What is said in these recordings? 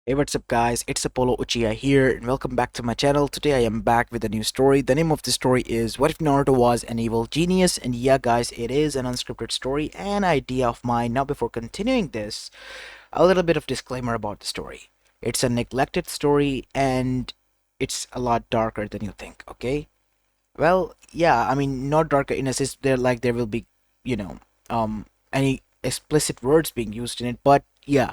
Hey, what's up, guys? It's Apollo Uchiha here, and welcome back to my channel. Today, I am back with a new story. The name of the story is What If Naruto Was an Evil Genius? And yeah, guys, it is an unscripted story, an idea of mine. Now, before continuing this, a little bit of disclaimer about the story. It's a neglected story, and it's a lot darker than you think, okay? Well, yeah, I mean, not darker in a sense there will be, you know, any explicit words being used in it, but yeah,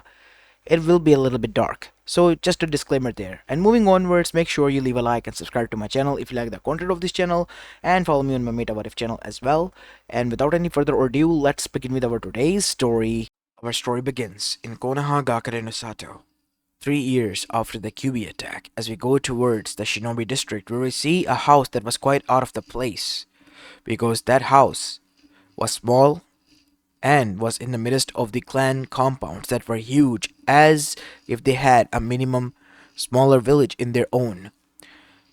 it will be a little bit dark. So just a disclaimer there. And moving onwards, make sure you leave a like and subscribe to my channel if you like the content of this channel, and follow me on my Meta What If channel as well. And without any further ado, let's begin with our today's story. Our story begins in Konoha no Sato, 3 years after the QB attack, as we go towards the Shinobi district, where we see a house that was quite out of the place, because that house was small and was in the midst of the clan compounds that were huge, as if they had a minimum smaller village in their own.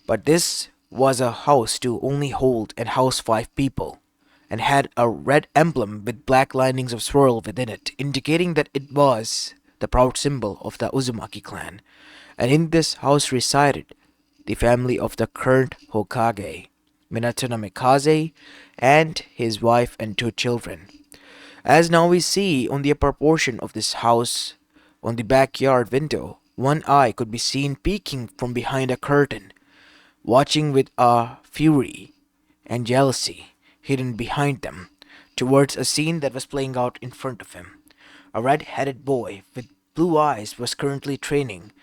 But this was a house to only hold and house 5 people, and had a red emblem with black linings of swirl within it, indicating that it was the proud symbol of the Uzumaki clan. And in this house resided the family of the current Hokage, Minato Namikaze, and his wife and 2 children. As now we see on the upper portion of this house, on the backyard window, one eye could be seen peeking from behind a curtain, watching with a fury and jealousy hidden behind them, towards a scene that was playing out in front of him. A red-headed boy with blue eyes was currently training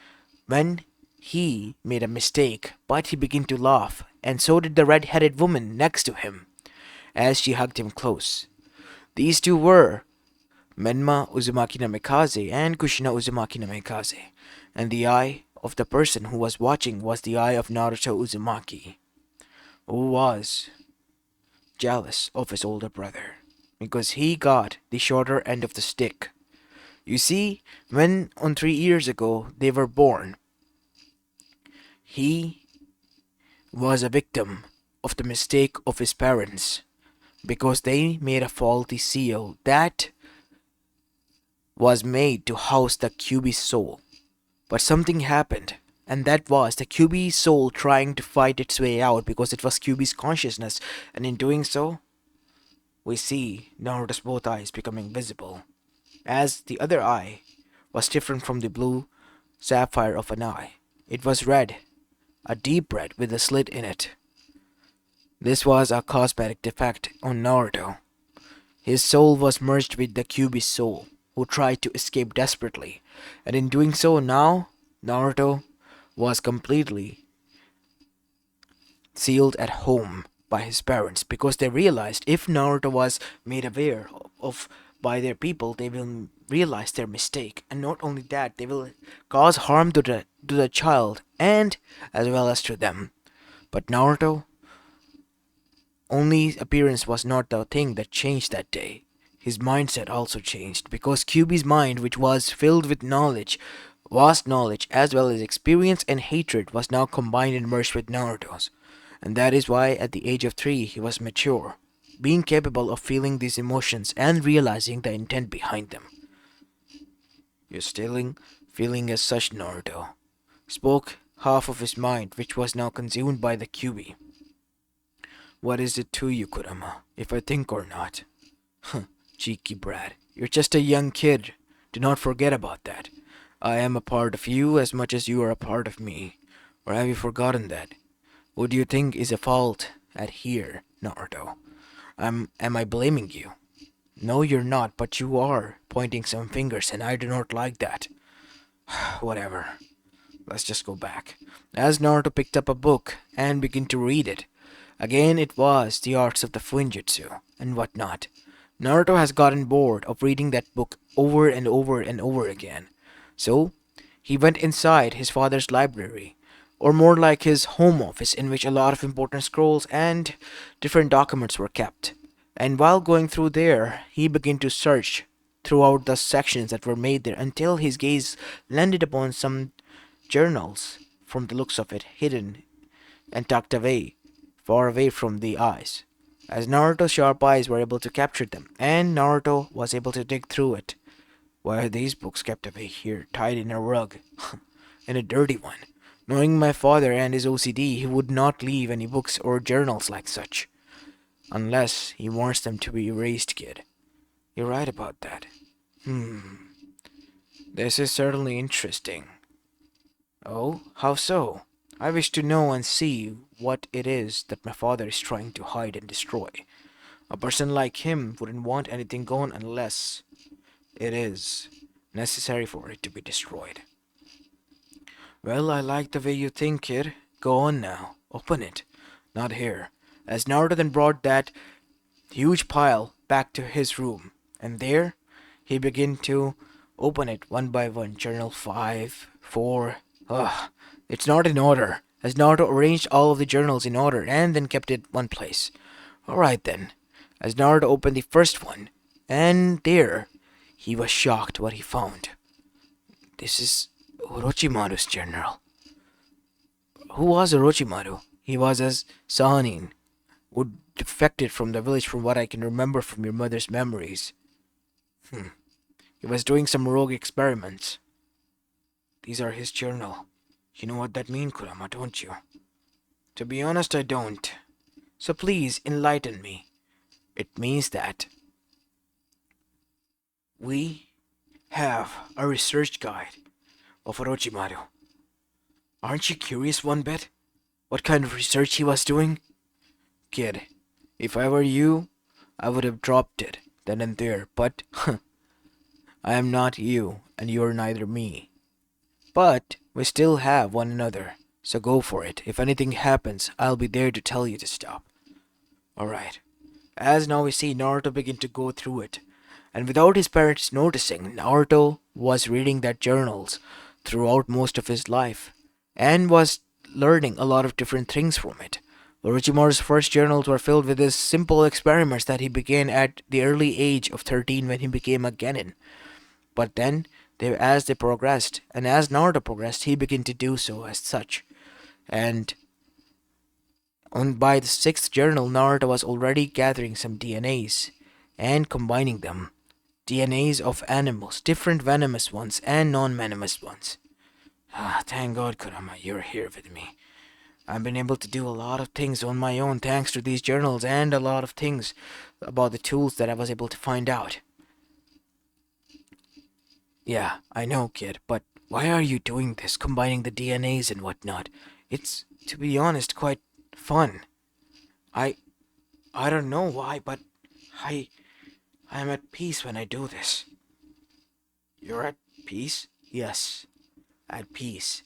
when he made a mistake, but he began to laugh, and so did the red-headed woman next to him, as she hugged him close. These two were Menma Uzumaki Namikaze and Kushina Uzumaki Namikaze, and the eye of the person who was watching was the eye of Naruto Uzumaki, who was jealous of his older brother, because he got the shorter end of the stick. You see, when on 3 years ago they were born, he was a victim of the mistake of his parents, because they made a faulty seal that was made to house the QB's soul. But something happened, and that was the QB's soul trying to fight its way out, because it was QB's consciousness, and in doing so, we see Naruto's both eyes becoming visible, as the other eye was different from the blue sapphire of an eye. It was red, a deep red with a slit in it. This was a cosmetic defect on Naruto. His soul was merged with the QB's soul, who tried to escape desperately, and in doing so now, Naruto was completely sealed at home by his parents, because they realized if Naruto was made aware of by their people, they will realize their mistake, and not only that, they will cause harm to the child and as well as to them. But Naruto only appearance was not the thing that changed that day. His mindset also changed, because QB's mind, which was filled with knowledge, vast knowledge as well as experience and hatred, was now combined and merged with Naruto's. And that is why at the age of 3 he was mature, being capable of feeling these emotions and realizing the intent behind them. You're still feeling as such, Naruto spoke half of his mind, which was now consumed by the QB. What is it to you, Kurama, if I think or not? Cheeky brat, you're just a young kid. Do not forget about that. I am a part of you as much as you are a part of me. Or have you forgotten that? What do you think is a fault at here, Naruto? Am I blaming you? No, you're not, but you are pointing some fingers, and I do not like that. Whatever. Let's just go back. As Naruto picked up a book and began to read it, again it was the arts of the Fuinjutsu and whatnot. Naruto has gotten bored of reading that book over and over and over again. So, he went inside his father's library, or more like his home office, in which a lot of important scrolls and different documents were kept. And while going through there, he began to search throughout the sections that were made there, until his gaze landed upon some journals, from the looks of it, hidden and tucked away, far away from the eyes, as Naruto's sharp eyes were able to capture them, and Naruto was able to dig through it Why are these books kept away here, tied in a rug? And a dirty one. Knowing my father and his OCD, he would not leave any books or journals like such. Unless he wants them to be erased, kid. You're right about that. This is certainly interesting. Oh, how so? I wish to know and see what it is that my father is trying to hide and destroy. A person like him wouldn't want anything gone unless it is necessary for it to be destroyed. Well, I like the way you think, kid. Go on now. Open it. Not here. As Naruto then brought that huge pile back to his room, and there he began to open it one by one. Journal 5, 4. Ugh, it's not in order. As Naruto arranged all of the journals in order and then kept it one place. Alright then. As Naruto opened the first one, and there he was shocked what he found. This is Orochimaru's journal. Who was Orochimaru? He was a Sanin, who defected from the village from what I can remember from your mother's memories. He was doing some rogue experiments. These are his journal. You know what that means, Kurama, don't you? To be honest, I don't. So please enlighten me. It means that we have a research guide of Orochimaru. Aren't you curious one bit? What kind of research he was doing? Kid, if I were you, I would have dropped it then and there, but I am not you, and you are neither me. But we still have one another, so go for it. If anything happens, I'll be there to tell you to stop. Alright. As now we see Naruto begin to go through it, and without his parents noticing, Naruto was reading their journals throughout most of his life, and was learning a lot of different things from it. Orochimaru's first journals were filled with his simple experiments that he began at the early age of 13 when he became a genin. But then, as they progressed, and as Naruto progressed, he began to do so as such. And by the sixth journal, Naruto was already gathering some DNAs and combining them. DNAs of animals, different venomous ones and non-venomous ones. Thank God, Kurama, you're here with me. I've been able to do a lot of things on my own thanks to these journals and a lot of things about the tools that I was able to find out. Yeah, I know, kid, but why are you doing this, combining the DNAs and whatnot? It's, to be honest, quite fun. I don't know why, but I am at peace when I do this. You're at peace? Yes, at peace.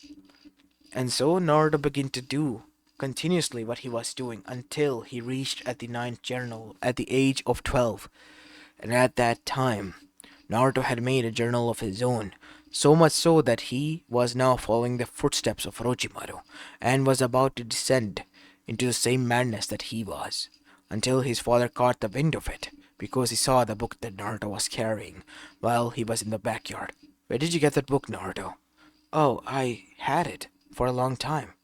And so Naruto began to do continuously what he was doing until he reached at the ninth journal at the age of 12. And at that time, Naruto had made a journal of his own, so much so that he was now following the footsteps of Orochimaru, and was about to descend into the same madness that he was, until his father caught the wind of it, because he saw the book that Naruto was carrying, while he was in the backyard. Where did you get that book, Naruto? Oh, I had it for a long time.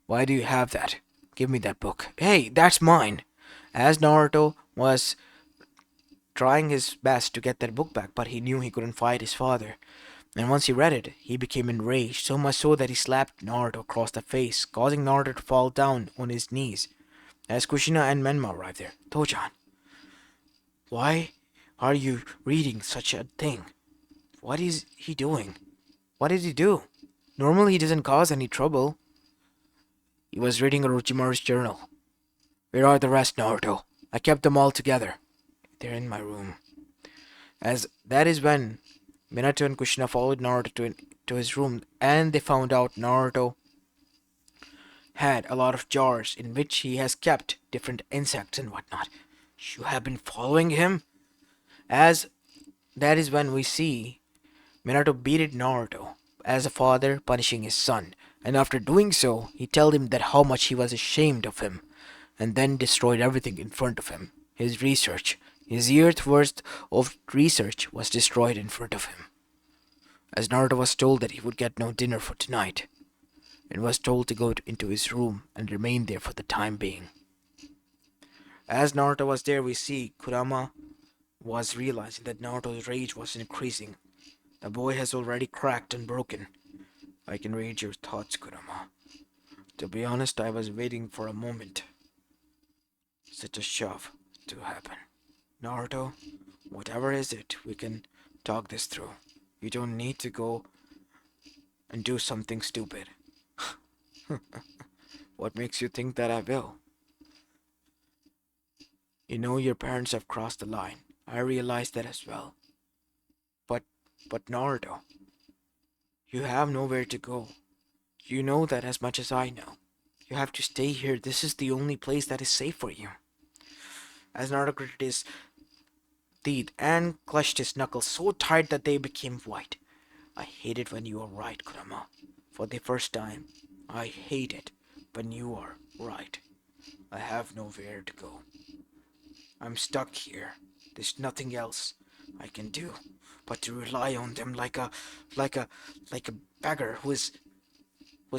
Why do you have that? Give me that book. Hey, that's mine! As Naruto was trying his best to get that book back, but he knew he couldn't fight his father. And once he read it, he became enraged, so much so that he slapped Naruto across the face, causing Naruto to fall down on his knees. As Kushina and Menma arrived there, Tojan, why are you reading such a thing? What is he doing? What did he do? Normally he doesn't cause any trouble. He was reading Orochimaru's journal. Where are the rest, Naruto? I kept them all together. They're in my room. As that is when Minato and Kushina followed Naruto to his room, and they found out Naruto had a lot of jars in which he has kept different insects and whatnot. You have been following him? As that is when we see Minato beated Naruto as a father punishing his son, and after doing so, he told him that how much he was ashamed of him, and then destroyed everything in front of him. His research, his year's worth of research was destroyed in front of him. As Naruto was told that he would get no dinner for tonight, and was told to go into his room and remain there for the time being. As Naruto was there, we see Kurama was realizing that Naruto's rage was increasing. The boy has already cracked and broken. I can read your thoughts, Kurama. To be honest, I was waiting for a moment, such a shove, to happen. Naruto, whatever is it, we can talk this through. You don't need to go and do something stupid. What makes you think that I will? You know your parents have crossed the line. I realize that as well. But, but Naruto, you have nowhere to go. You know that as much as I know. You have to stay here. This is the only place that is safe for you. As Naruto gritted his teeth and clenched his knuckles so tight that they became white. I hate it when you are right, Kurama. For the first time, I hate it when you are right. I have nowhere to go. I'm stuck here. There's nothing else I can do but to rely on them like a like a beggar who is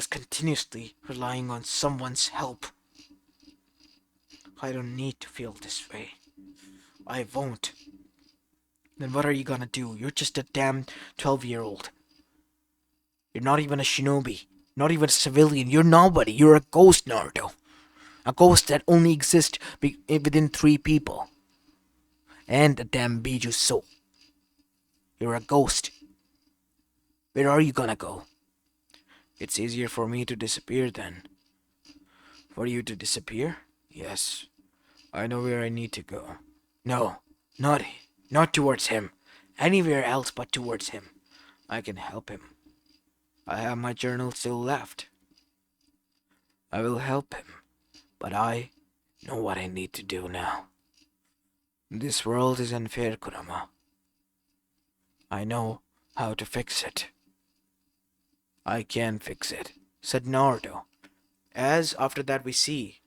continuously relying on someone's help. I don't need to feel this way. I won't. Then what are you gonna do? You're just a damn 12-year-old. You're not even a shinobi. Not even a civilian. You're nobody. You're a ghost, Naruto. A ghost that only exists within 3 people. And a damn Biju soul. You're a ghost. Where are you gonna go? It's easier for me to disappear than for you to disappear? Yes. I know where I need to go. No, not not towards him. Anywhere else but towards him. I can help him. I have my journal still left. I will help him. But I know what I need to do now. This world is unfair, Kurama. I know how to fix it. I can fix it, said Naruto. As after that we see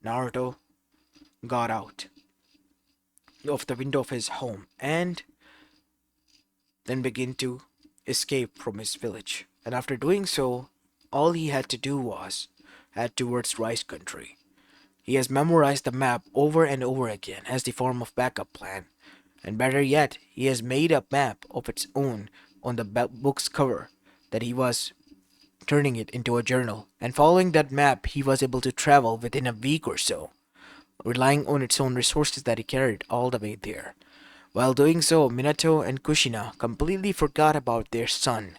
Naruto got out of the window of his home and then began to escape from his village. And after doing so, all he had to do was head towards Rice Country. He has memorized the map over and over again as the form of backup plan. And better yet, he has made a map of its own on the book's cover that he was turning it into a journal. And following that map, he was able to travel within a week or so, relying on its own resources that he carried all the way there. While doing so, Minato and Kushina completely forgot about their son,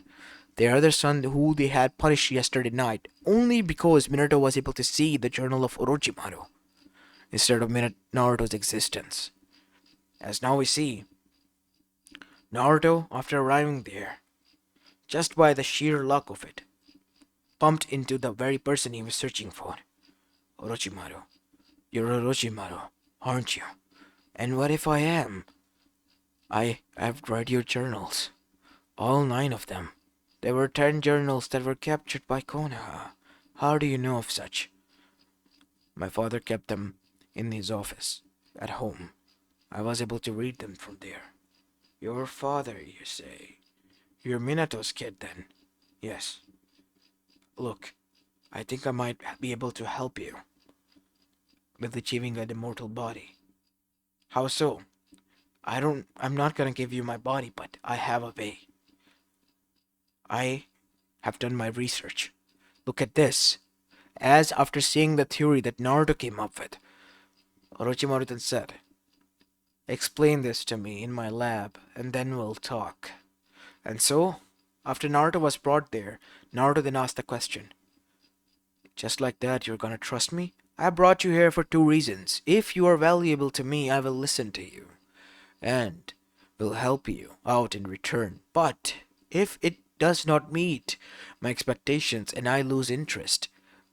their other son who they had punished yesterday night, only because Minato was able to see the journal of Orochimaru instead of Naruto's existence. As now we see, Naruto, after arriving there, just by the sheer luck of it, bumped into the very person he was searching for. Orochimaru. You're Orochimaru, aren't you? And what if I am? I've read your journals. All 9 of them. There were 10 journals that were captured by Konoha. How do you know of such? My father kept them in his office, at home. I was able to read them from there. Your father, you say? You're Minato's kid, then? Yes. Look, I think I might be able to help you with achieving an immortal body. How so? I'm not gonna give you my body, but I have a way. I have done my research. Look at this. As after seeing the theory that Naruto came up with, Orochimaru then said, explain this to me in my lab, and then we'll talk. And so, after Naruto was brought there, Naruto then asked the question, just like that, you're gonna trust me? I brought you here for 2 reasons. If you are valuable to me, I will listen to you, and will help you out in return. But if it does not meet my expectations and I lose interest,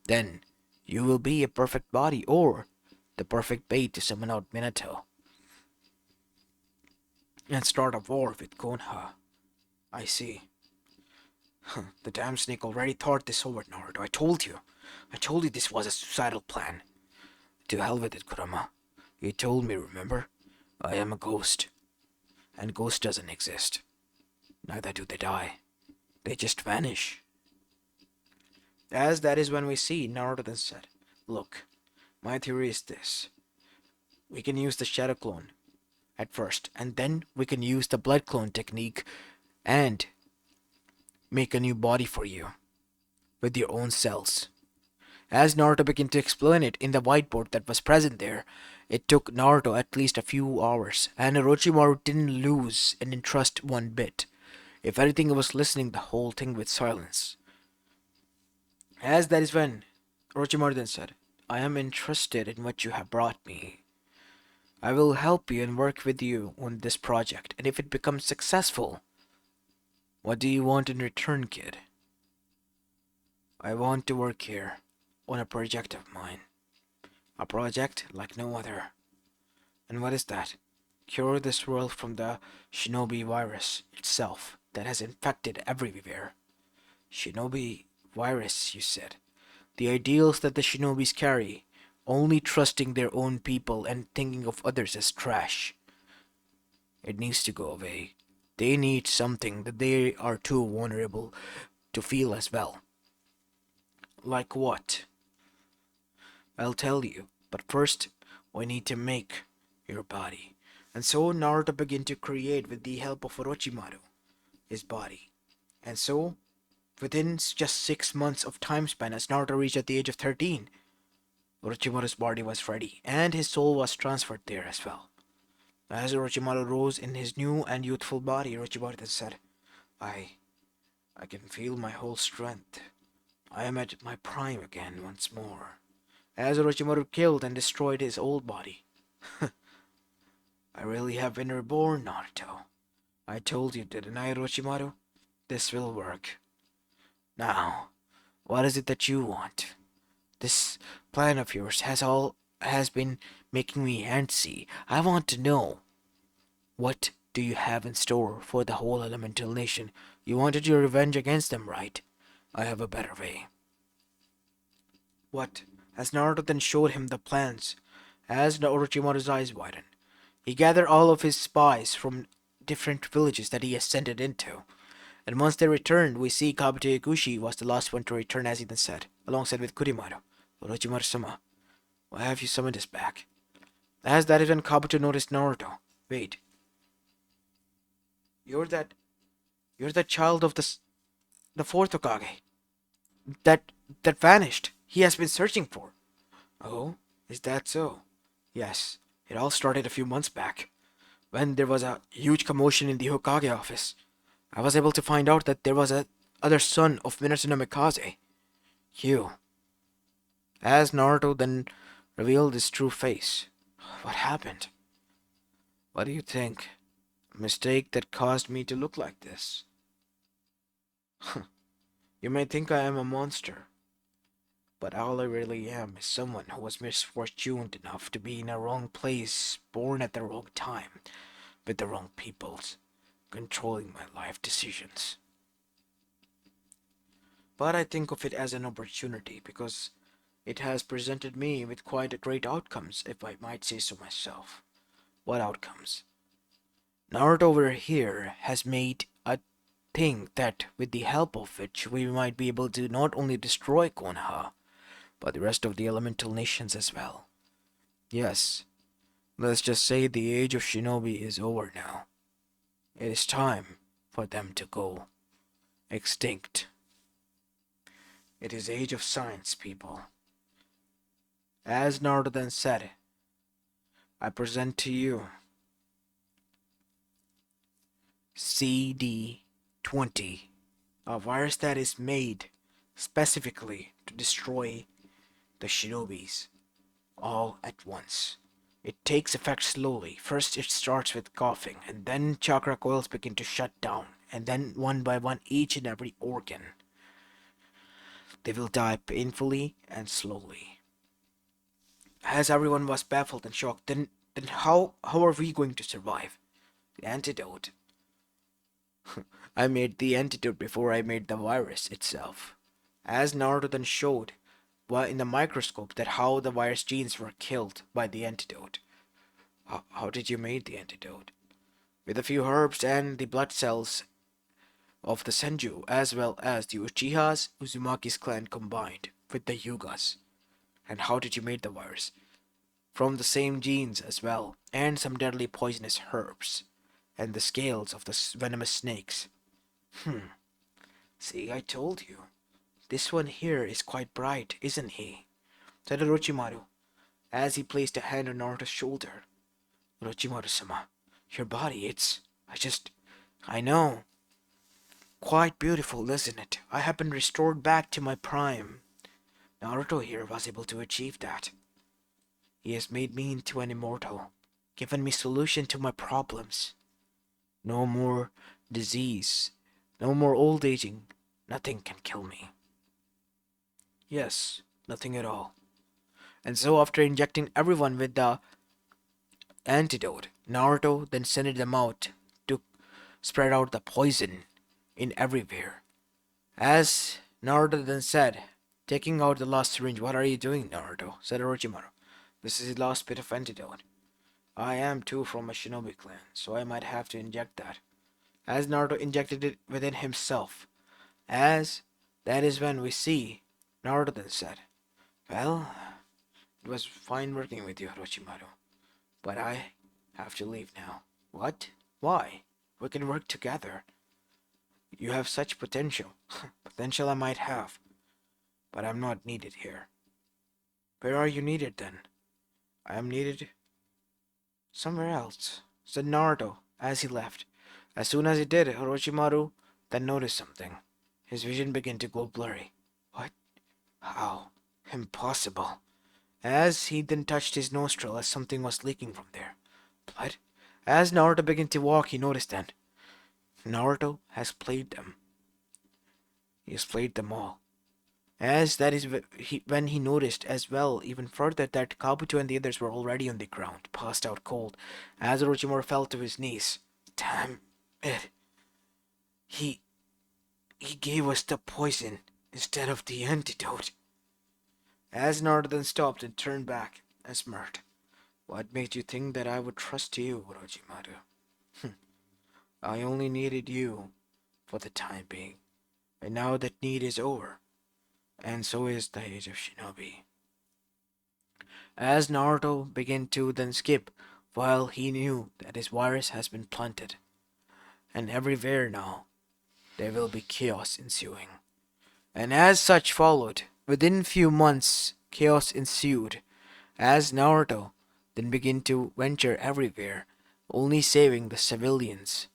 then you will be a perfect body or the perfect bait to summon out Minato and start a war with Konoha. I see. The damn snake already thought this over, Naruto. I told you. I told you this was a suicidal plan. To hell with it, Kurama. You told me, remember? I am a ghost. And ghost doesn't exist. Neither do they die. They just vanish. As that is when we see, Naruto then said, look, my theory is this. We can use the Shadow Clone at first, and then we can use the blood clone technique and make a new body for you with your own cells. As Naruto began to explain it in the whiteboard that was present there, it took Naruto at least a few hours, and Orochimaru didn't lose an interest one bit. If anything, he was listening the whole thing with silence. As that is when Orochimaru then said, I am interested in what you have brought me. I will help you and work with you on this project, and if it becomes successful, what do you want in return, kid? I want to work here on a project of mine. A project like no other. And what is that? Cure this world from the Shinobi virus itself that has infected everywhere. Shinobi virus, you said. The ideals that the Shinobis carry, only trusting their own people and thinking of others as trash. It needs to go away. They need something that they are too vulnerable to feel as well. Like what? I'll tell you, but first we need to make your body. And so Naruto began to create with the help of Orochimaru, his body. And so, within just 6 months of time span as Naruto reached at the age of 13, Orochimaru's body was ready, and his soul was transferred there as well. As Orochimaru rose in his new and youthful body, Orochimaru then said, I can feel my whole strength. I am at my prime again once more. As Orochimaru killed and destroyed his old body. I really have been reborn, Naruto. I told you, didn't I, Orochimaru? This will work. Now, what is it that you want? This plan of yours has been making me antsy. I want to know. What do you have in store for the whole elemental nation? You wanted your revenge against them, right? I have a better way. What? As Naruto then showed him the plans, as Orochimaru's eyes widened, he gathered all of his spies from different villages that he ascended into. And once they returned, we see Kabuto Iguchi was the last one to return, as he then said, alongside with Kurimaru. Orochimaru-sama, why have you summoned us back? As that is when Kabuto noticed Naruto. Wait. You're that child of the fourth Hokage. That vanished. He has been searching for. Oh, is that so? Yes, it all started a few months back, when there was a huge commotion in the Hokage office. I was able to find out that there was a other son of Minato no Mikaze. You. As Naruto then revealed his true face. What happened? What do you think? A mistake that caused me to look like this. You may think I am a monster, but all I really am is someone who was misfortuned enough to be in a wrong place, born at the wrong time, with the wrong peoples, controlling my life decisions. But I think of it as an opportunity because it has presented me with quite great outcomes, if I might say so myself. What outcomes? Naruto over here has made a thing that, with the help of which, we might be able to not only destroy Konoha, but the rest of the elemental nations as well. Yes, let's just say the age of Shinobi is over now. It is time for them to go extinct. It is age of science, people. As Naruto then said, I present to you CD-20, a virus that is made specifically to destroy the Shinobis all at once. It takes effect slowly. First it starts with coughing, and then chakra coils begin to shut down, and then one by one each and every organ. They will die painfully and slowly. As everyone was baffled and shocked, then how are we going to survive? The antidote. I made the antidote before I made the virus itself. As Naruto then showed in the microscope that how the virus genes were killed by the antidote. How did you make the antidote? With a few herbs and the blood cells of the Senju, as well as the Uchihas, Uzumaki's clan combined with the Yugas. And how did you make the virus? from the same genes as well, and some deadly poisonous herbs, and the scales of the venomous snakes. Hmm, see, I told you. This one here is quite bright, isn't he? Said Orochimaru, as he placed a hand on Naruto's shoulder. Orochimaru-sama, your body, I just... I know. Quite beautiful, isn't it? I have been restored back to my prime. Naruto here was able to achieve that. He has made me into an immortal, given me solution to my problems. No more disease, no more old aging. Nothing can kill me. Yes, nothing at all. And so after injecting everyone with the antidote, Naruto then sent them out to spread out the poison in everywhere. As Naruto then said, taking out the last syringe, "What are you doing, Naruto?" said Orochimaru. "This is the last bit of antidote. I am too from a shinobi clan, so I might have to inject that." As Naruto injected it within himself, as that is when we see Naruto then said, "Well, it was fine working with you, Orochimaru, but I have to leave now." "What? Why? We can work together. You have such potential." "Potential I might have, but I'm not needed here." "Where are you needed then?" "I am needed somewhere else," said Naruto as he left. As soon as he did, Orochimaru then noticed something. His vision began to go blurry. "What? How? Impossible." As he then touched his nostril as something was leaking from there. Blood? As Naruto began to walk, he noticed that Naruto has played them. He has played them all. As that is when he noticed as well, even further, that Kabuto and the others were already on the ground, passed out cold, as Orochimaru fell to his knees. Damn it. He he gave us the poison instead of the antidote. As Naruto then stopped and turned back and smirked. "What made you think that I would trust you, Orochimaru? I only needed you for the time being, and now that need is over, and so is the age of Shinobi." As Naruto began to then skip, while he knew that his virus has been planted, and everywhere now there will be chaos ensuing. And as such followed, within few months chaos ensued, as Naruto then began to venture everywhere, only saving the civilians,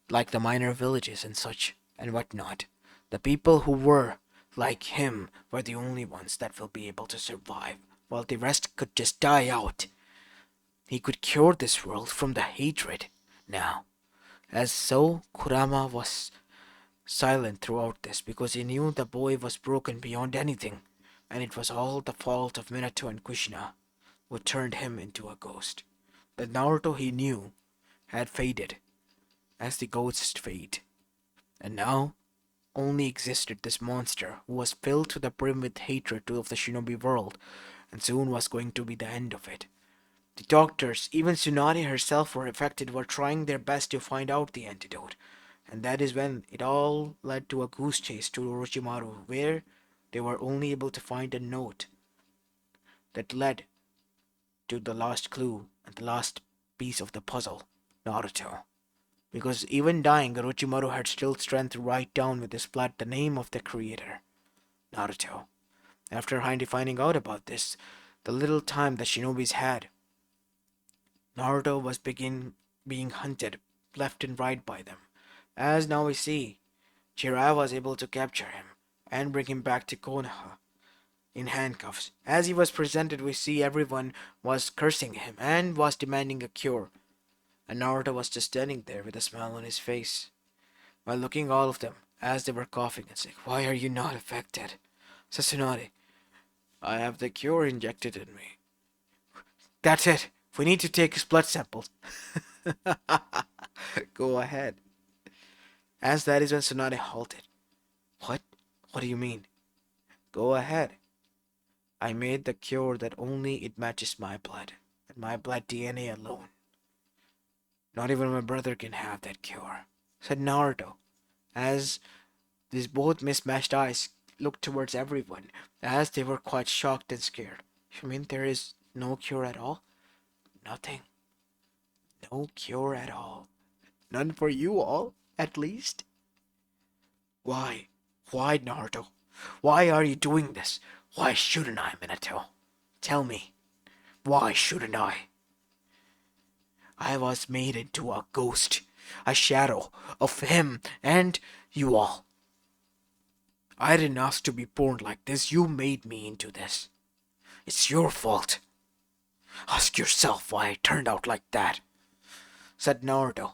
like the minor villages and such and whatnot. The people who were like him were the only ones that will be able to survive, while the rest could just die out. He could cure this world from the hatred now. As so, Kurama was silent throughout this because he knew the boy was broken beyond anything, and it was all the fault of Minato and Kushina, who turned him into a ghost. The Naruto he knew had faded, as the ghosts fade, and now only existed this monster who was filled to the brim with hatred of the shinobi world, and soon was going to be the end of it. The doctors, even Tsunade herself were trying their best to find out the antidote, and that is when it all led to a goose chase to Orochimaru, where they were only able to find a note that led to the last clue and the last piece of the puzzle, Naruto. Because even dying, Orochimaru had still strength to write down with his blood the name of the creator, Naruto. After finding out about this, the little time the shinobis had, Naruto was being hunted left and right by them. As now we see, Jiraiya was able to capture him and bring him back to Konoha in handcuffs. As he was presented, we see everyone was cursing him and was demanding a cure. And Naruto was just standing there with a smile on his face, while looking all of them as they were coughing and saying, "Why are you not affected?" "Sasuke, I have the cure injected in me." "That's it. We need to take his blood samples." "Go ahead." As that is when Tsunade halted. "What? What do you mean?" "Go ahead. I made the cure that only it matches my blood, and my blood DNA alone. Not even my brother can have that cure," said Naruto, as these both mismatched eyes looked towards everyone, as they were quite shocked and scared. "You mean there is No cure at all? Nothing. No cure at all. None for you all, at least? Why? Why, Naruto? Why are you doing this? Why shouldn't I, Minato? Tell me, why shouldn't I? I was made into a ghost, a shadow of him and you all. I didn't ask to be born like this. You made me into this. It's your fault. Ask yourself why I turned out like that, said Naruto.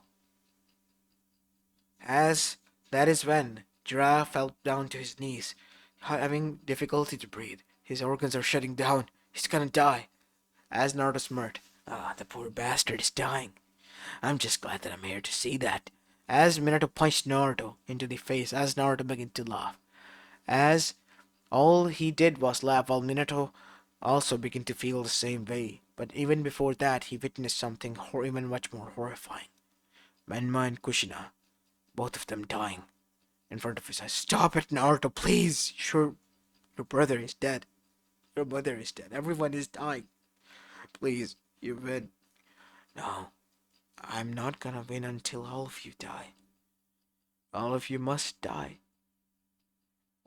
As that is when Jiraiya fell down to his knees, having difficulty to breathe. His organs are shutting down. He's gonna die. As Naruto smirked, ah, the poor bastard is dying. I'm just glad that I'm here to see that. As Minato punched Naruto into the face, as Naruto began to laugh. As all he did was laugh while Minato also began to feel the same way. But even before that, he witnessed something even much more horrifying. Menma and Kushina, both of them dying in front of his eyes. Stop it, Naruto, please! Your brother is dead. Your mother is dead. Everyone is dying. Please, you win. No, I'm not gonna win until all of you die. All of you must die.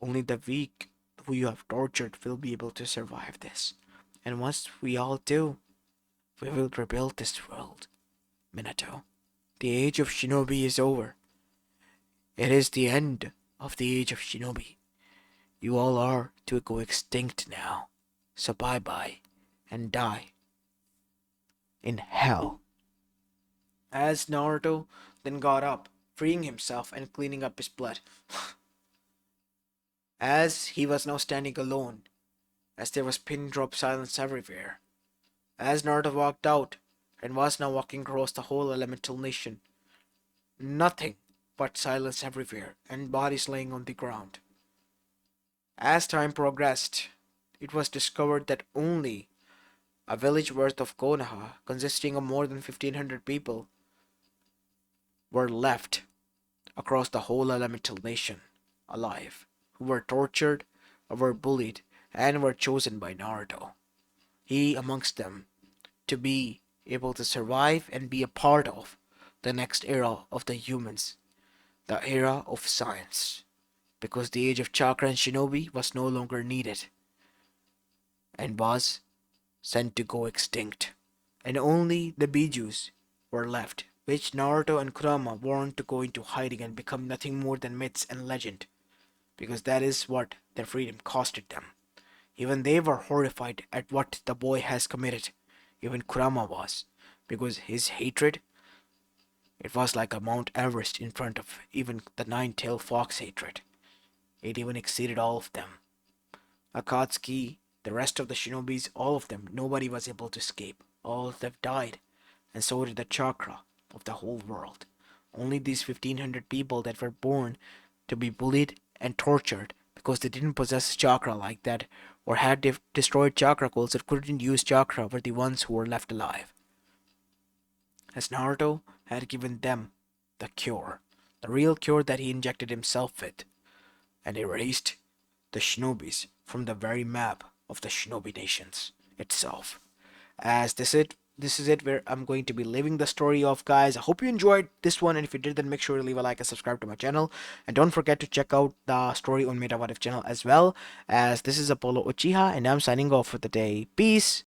Only the weak who you have tortured will be able to survive this. And once we all do, we will rebuild this world. Minato, the age of Shinobi is over. It is the end of the age of Shinobi. You all are to go extinct now. So bye-bye and die in hell. As Naruto then got up, freeing himself and cleaning up his blood. As he was now standing alone, as there was pin drop silence everywhere. As Naruto walked out and was now walking across the whole elemental nation, nothing but silence everywhere and bodies laying on the ground. As time progressed, it was discovered that only a village worth of Konoha, consisting of more than 1,500 people, were left across the whole elemental nation alive, who were tortured, or were bullied, and were chosen by Naruto. He amongst them, to be able to survive and be a part of the next era of the humans, the era of science, because the age of chakra and shinobi was no longer needed and was sent to go extinct, and only the bijus were left, which Naruto and Kurama warned to go into hiding and become nothing more than myths and legend, because that is what their freedom costed them. Even they were horrified at what the boy has committed. Even Kurama was, because his hatred, it was like a Mount Everest in front of even the nine-tailed fox hatred. It even exceeded all of them. Akatsuki, the rest of the shinobis, all of them, nobody was able to escape. All of them died, and so did the chakra of the whole world. Only these 1,500 people that were born to be bullied and tortured because they didn't possess chakra like that or had destroyed chakra coils that couldn't use chakra were the ones who were left alive. As Naruto had given them the cure, the real cure that he injected himself with, and erased the shinobis from the very map of the shinobi nations itself. As this is it where I'm going to be leaving the story off, guys. I hope you enjoyed this one, and if you did, then make sure to leave a like and subscribe to my channel, and don't forget to check out the story on Meta What If channel as well. As this is Apollo Uchiha, and I'm signing off for the day. Peace.